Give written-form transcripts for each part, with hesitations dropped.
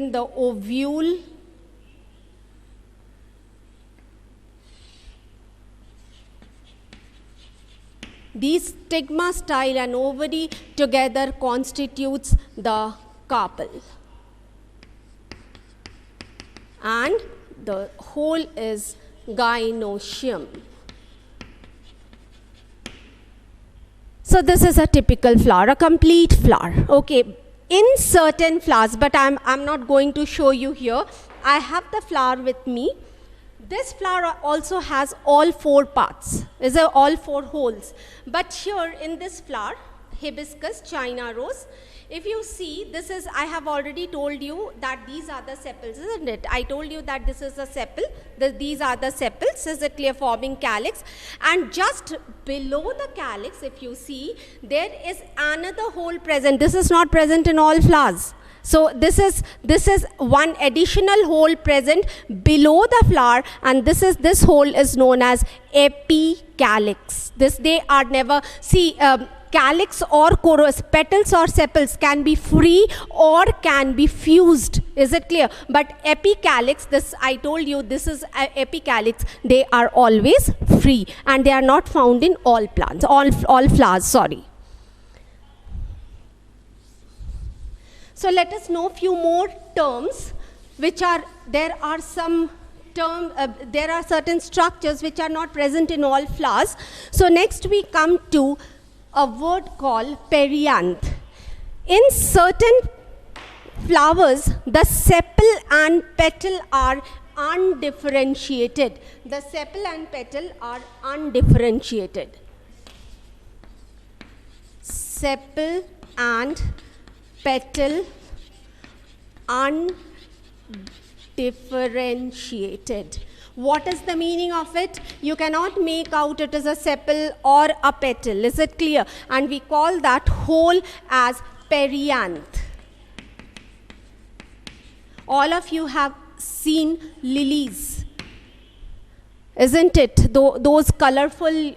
in the ovule. These stigma, style and ovary together constitutes the carpel. And the whole is gynoecium. So this is a typical flower, a complete flower. Okay, in certain flowers, but I'm not going to show you here. I have the flower with me. This flower also has all 4 parts, all 4 holes. But here in this flower, hibiscus, China rose, if you see, this is, I have already told you that these are the sepals, isn't it? I told you that this is a sepal, these are the sepals, is a clear forming calyx. And just below the calyx, if you see, there is another hole present. This is not present in all flowers. So this is one additional hole present below the flower, and this hole is known as epicalyx. They are never, see, calyx or chorus, petals or sepals can be free or can be fused. Is it clear? But epicalyx, this I told you, this is epicalyx. They are always free and they are not found in all plants, all flowers. Sorry. So let us know few more terms, which are, there are some term, there are certain structures which are not present in all flowers. So next we come to a word called perianth. In certain flowers, the sepal and petal are undifferentiated. The sepal and petal are undifferentiated. Sepal and petal undifferentiated. What is the meaning of it? You cannot make out it is a sepal or a petal. Is it clear? And we call that whole as perianth. All of you have seen lilies, isn't it? Those colorful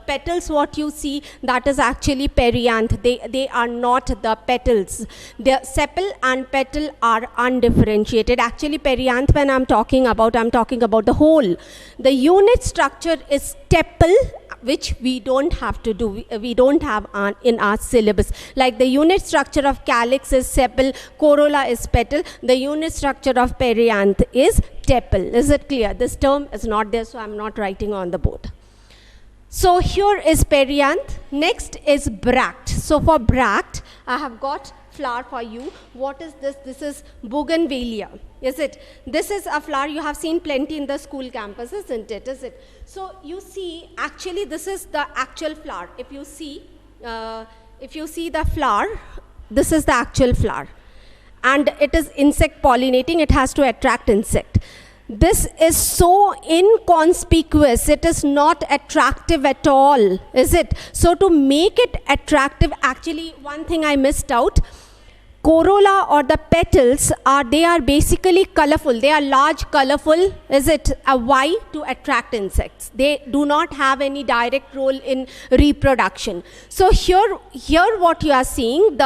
petals, what you see, that is actually perianth. They are not the petals. The sepal and petal are undifferentiated. Actually, perianth, when I'm talking about the whole. The unit structure is tepal, which we don't have to do. We don't have in our syllabus. Like the unit structure of calyx is sepal, corolla is petal. The unit structure of perianth is tepal. Is it clear? This term is not there, so I'm not writing on the board. So here is perianth. Next is bract. So for bract, I have got flower for you. What is this? This is bougainvillea. Is it? This is a flower you have seen plenty in the school campus, isn't it? Is it? So you see, actually this is the actual flower. If you see the flower, this is the actual flower. And it is insect pollinating, it has to attract insect. This is so inconspicuous, it is not attractive at all, is it? So to make it attractive, actually one thing I missed out, corolla or the petals they are basically colorful, they are large, colorful, is it? Why? To attract insects. They do not have any direct role in reproduction. So here what you are seeing,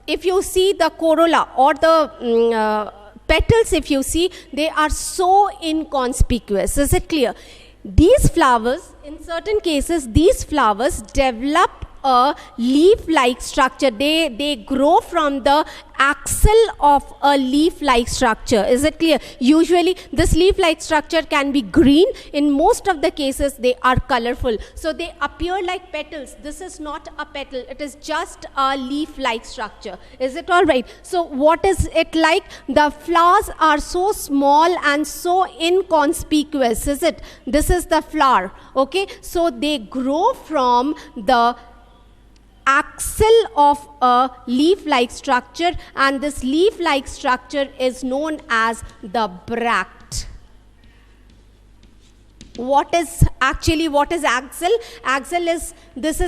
if you see the corolla or the petals, if you see, they are so inconspicuous. Is it clear? These flowers, in certain cases, these flowers develop a leaf-like structure. They grow from the axil of a leaf-like structure. Is it clear? Usually this leaf-like structure can be green. In most of the cases they are colorful. So they appear like petals. This is not a petal. It is just a leaf-like structure. Is it all right? So what is it like? The flowers are so small and so inconspicuous. Is it? This is the flower. Okay. So they grow from the axil of a leaf-like structure, and this leaf-like structure is known as the bract. What is axil? Axil is,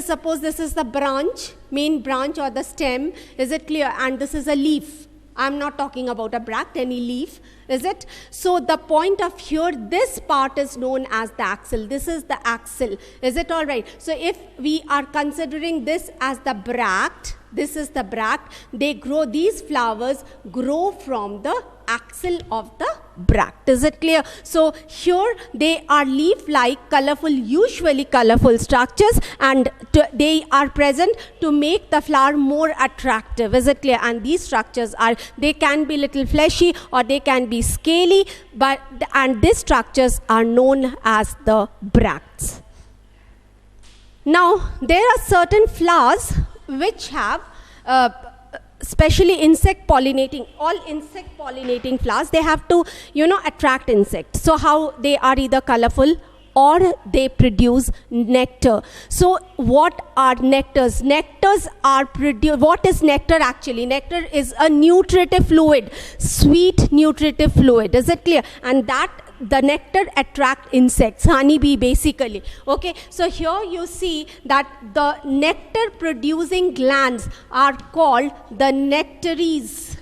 suppose this is the branch, main branch or the stem, is it clear? And this is a leaf. I'm not talking about a bract, any leaf, is it? So the point of here, this part is known as the axil. This is the axil. Is it all right? So if we are considering this as the bract, This is the bract. They grow, these flowers grow from the axil of the bract. Is it clear? So here they are leaf-like, colorful, usually colorful structures, and they are present to make the flower more attractive. Is it clear? And these structures are, they can be little fleshy or they can be scaly, and these structures are known as the bracts. Now there are certain flowers which have especially insect pollinating, all insect pollinating flowers, they have to, attract insects. So how they are either colorful or they produce nectar. So what are nectars? Nectars are what is nectar actually? Nectar is a nutritive fluid, sweet nutritive fluid. Is it clear? And that the nectar attract insects, honeybee basically. Okay, so here you see that the nectar producing glands are called the nectaries.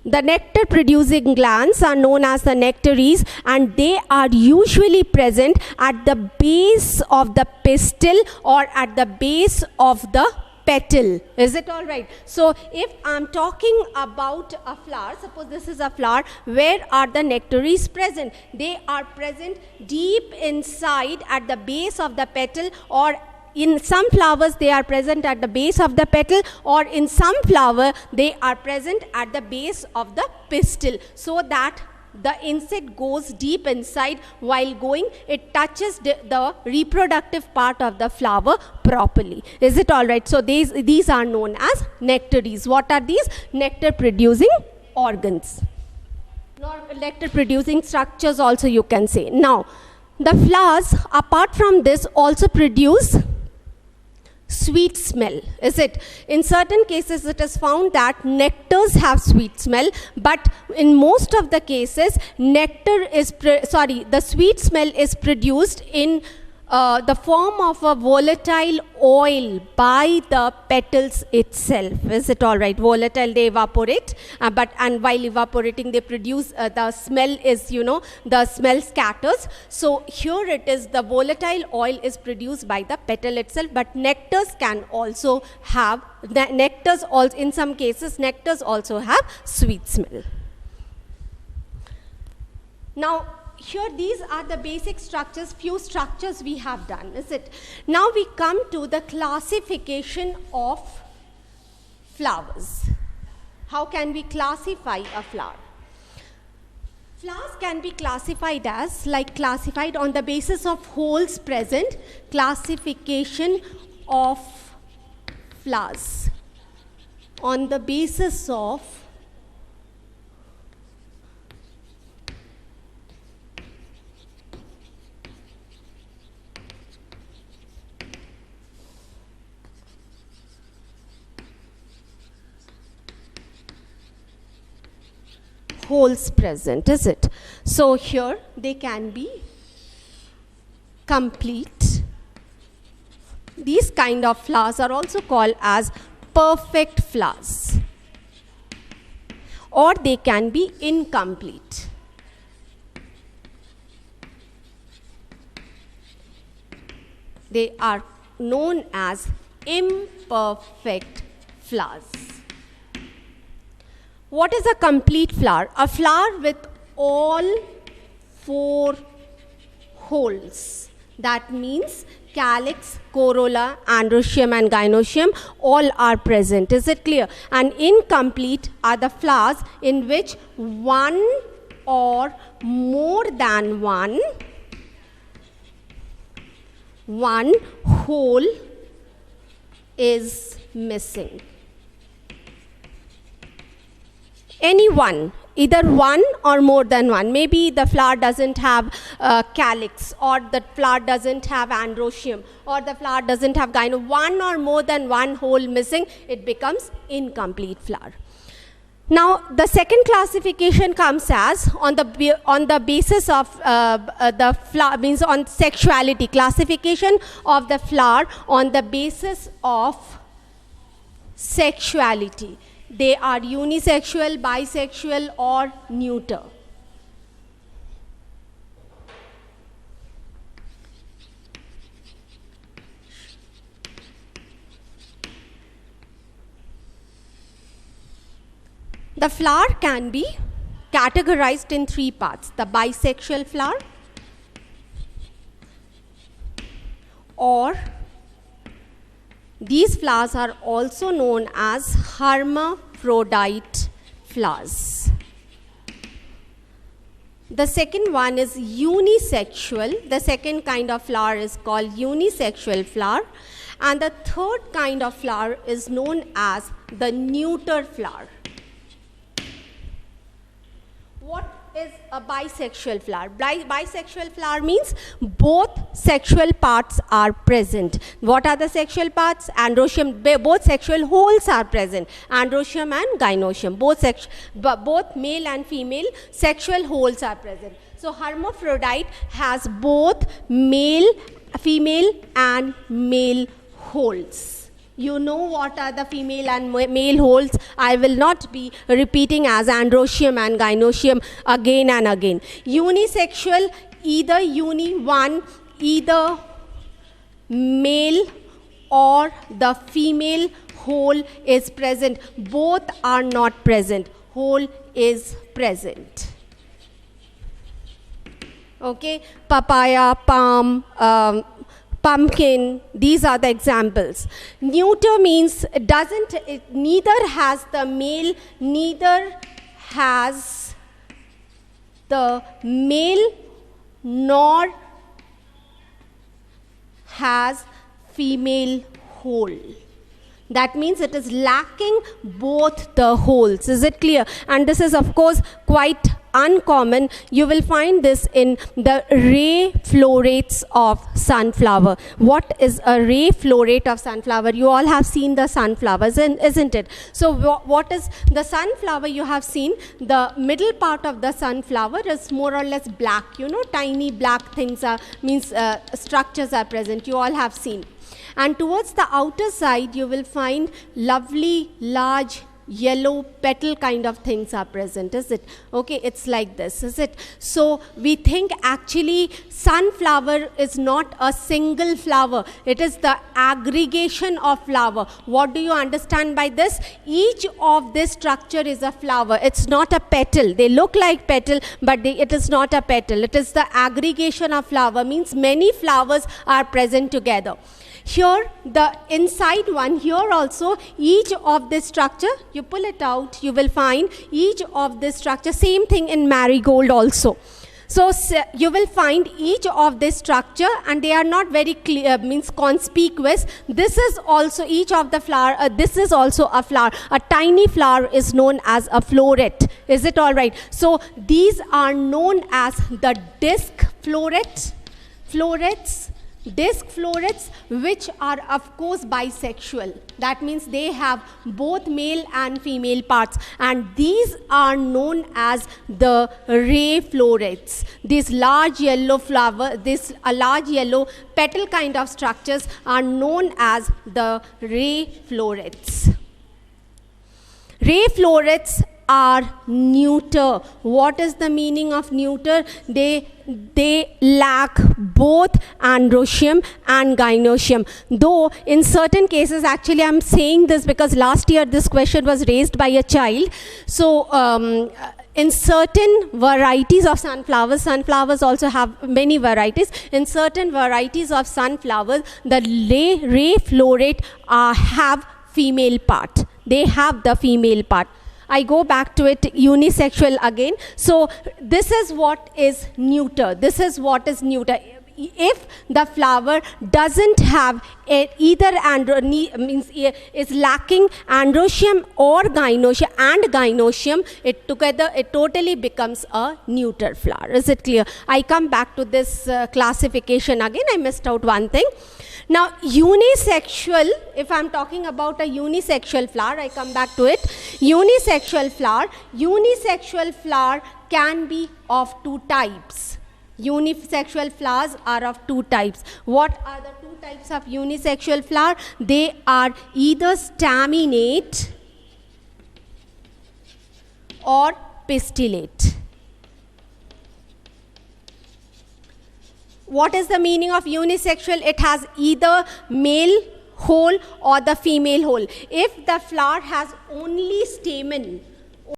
The nectar producing glands are known as the nectaries, and they are usually present at the base of the pistil or at the base of the petal. Is it all right? So if I'm talking about a flower, suppose this is a flower, where are the nectaries present? They are present deep inside at the base of the petal, or in some flowers they are present at the base of the petal, or in some flower they are present at the base of the pistil, so that the insect goes deep inside. While going, it touches the reproductive part of the flower properly. Is it all right? So these are known as nectaries. What are these? Nectar producing organs, nectar producing structures also you can say. Now the flowers apart from this also produce sweet smell. Is it? In certain cases it is found that nectars have sweet smell, but in most of the cases the sweet smell is produced in the form of a volatile oil by the petals itself. Is it all right? Volatile, they evaporate, and while evaporating they produce the smell is, the smell scatters. So here it is, the volatile oil is produced by the petal itself, but nectars can also have, in some cases nectars also have sweet smell. Now here these are the basic structures, few structures we have done, is it? Now we come to the classification of flowers. How can we classify a flower? Flowers can be classified as, classified on the basis of holes present, classification of flowers on the basis of holes present. Is it? So here they can be complete. These kind of flowers are also called as perfect flowers, or they can be incomplete. They are known as imperfect flowers. What is a complete flower? A flower with all 4 holes. That means calyx, corolla, androecium and gynoecium all are present. Is it clear? And incomplete are the flowers in which one or more than one hole is missing. Any one, either one or more than one. Maybe the flower doesn't have calyx, or the flower doesn't have androecium, or the flower doesn't have gyno. One or more than one hole missing, it becomes incomplete flower. Now the second classification comes as on the basis of the flower, means on sexuality, classification of the flower on the basis of sexuality. They are unisexual, bisexual or neuter. The flower can be categorized in three parts: the bisexual flower, or these flowers are also known as hermaphrodite flowers. The second one is unisexual. The second kind of flower is called unisexual flower. And the third kind of flower is known as the neuter flower. What is a bisexual flower? Bisexual flower means both sexual parts are present. What are the sexual parts? Androecium, both sexual holes are present. Androecium and gynoecium, both male and female sexual holes are present. So hermaphrodite has both male, female and male holes. You know what are the female and male holes. I will not be repeating as androecium and gynoecium again and again. Unisexual, either one, either male or the female hole is present. Both are not present. Hole is present. Okay, papaya, palm, pumpkin, these are the examples. Neuter means neither has the male, neither has the male, nor has female hole. That means it is lacking both the holes. Is it clear? And this is of course quite uncommon. You will find this in the ray florates of sunflower. What is a ray florate of sunflower? You all have seen the sunflowers, isn't it? So what is the sunflower you have seen? The middle part of the sunflower is more or less black. You know, tiny black things structures are present. You all have seen. And towards the outer side, you will find lovely, large, yellow petal kind of things are present, is it? Okay, it's like this, is it? So we think actually sunflower is not a single flower. It is the aggregation of flower. What do you understand by this? Each of this structure is a flower. It's not a petal. They look like petal, but it is not a petal. It is the aggregation of flower, means many flowers are present together. Here, the inside one, here also, each of this structure, you pull it out, you will find each of this structure, same thing in marigold also. So you will find each of this structure, and they are not very clear, means conspicuous. This is also each of the flower, this is also a flower. A tiny flower is known as a floret. Is it all right? So these are known as the disc florets, disc florets, which are of course bisexual. That means they have both male and female parts, and these are known as the ray florets. These large yellow flower, large yellow petal kind of structures are known as the ray florets. Ray florets are neuter. What is the meaning of neuter? They lack both androecium and gynoecium. Though in certain cases, actually I'm saying this because last year this question was raised by a child. So in certain varieties of sunflowers, sunflowers also have many varieties. In certain varieties of sunflowers, the ray floret have female part. They have the female part. I go back to it, unisexual again. So this is what is neuter. This is what is neuter. If the flower doesn't have either is lacking androecium or gynoecium, it totally becomes a neuter flower. Is it clear? I come back to this classification again. I missed out one thing. Now, unisexual, if I'm talking about a unisexual flower, I come back to it. Unisexual flower can be of two types. Unisexual flowers are of two types. What are the two types of unisexual flower? They are either staminate or pistillate. What is the meaning of unisexual? It has either male hole or the female hole. If the flower has only stamen,